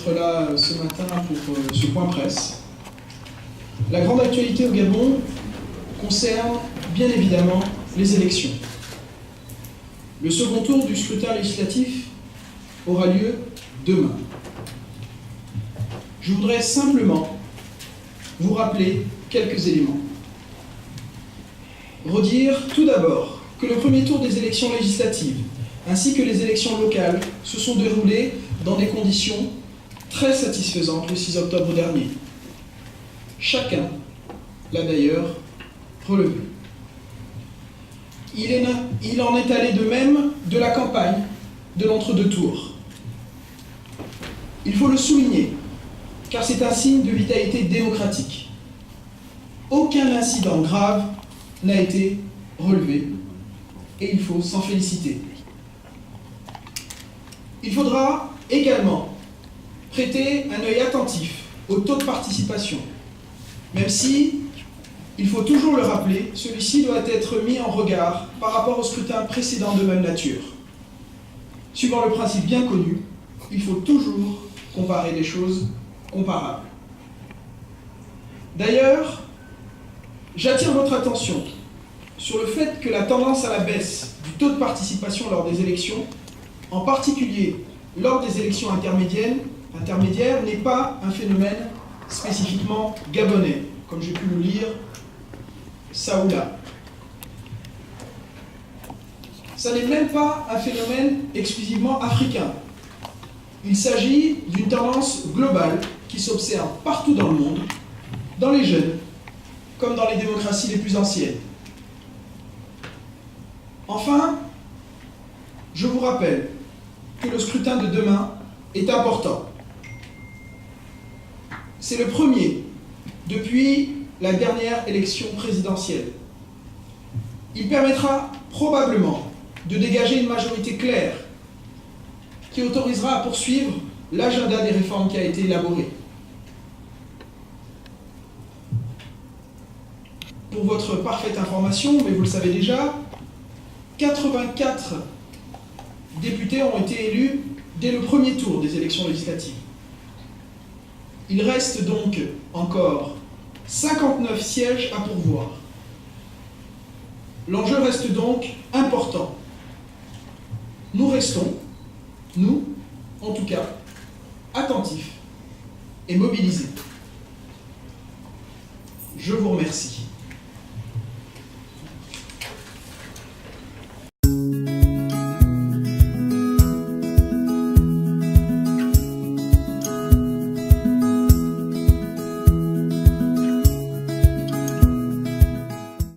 d'être là ce matin pour ce point presse. La grande actualité au Gabon concerne bien évidemment les élections. Le second tour du scrutin législatif aura lieu demain. Je voudrais simplement vous rappeler quelques éléments. Redire tout d'abord que le premier tour des élections législatives ainsi que les élections locales se sont déroulées dans des conditions très satisfaisantes le 6 octobre dernier. Chacun l'a d'ailleurs relevé. Il en est allé de même de la campagne de l'entre-deux tours. Il faut le souligner, car c'est un signe de vitalité démocratique. Aucun incident grave n'a été relevé, et il faut s'en féliciter. Il faudra également prêter un œil attentif au taux de participation, même si, il faut toujours le rappeler, celui-ci doit être mis en regard par rapport au scrutin précédent de même nature. Suivant le principe bien connu, il faut toujours comparer des choses comparables. D'ailleurs, j'attire votre attention sur le fait que la tendance à la baisse du taux de participation lors des élections, en particulier lors des élections intermédiaires, n'est pas un phénomène spécifiquement gabonais, comme j'ai pu le lire ça ou là. Ça n'est même pas un phénomène exclusivement africain. Il s'agit d'une tendance globale qui s'observe partout dans le monde, dans les jeunes, comme dans les démocraties les plus anciennes. Enfin, je vous rappelle que le scrutin de demain est important. C'est le premier depuis la dernière élection présidentielle. Il permettra probablement de dégager une majorité claire qui autorisera à poursuivre l'agenda des réformes qui a été élaboré. Pour votre parfaite information, mais vous le savez déjà, 84 députés ont été élus dès le premier tour des élections législatives. Il reste donc encore 59 sièges à pourvoir. L'enjeu reste donc important. Nous restons, nous, en tout cas, attentifs et mobilisés. Je vous remercie.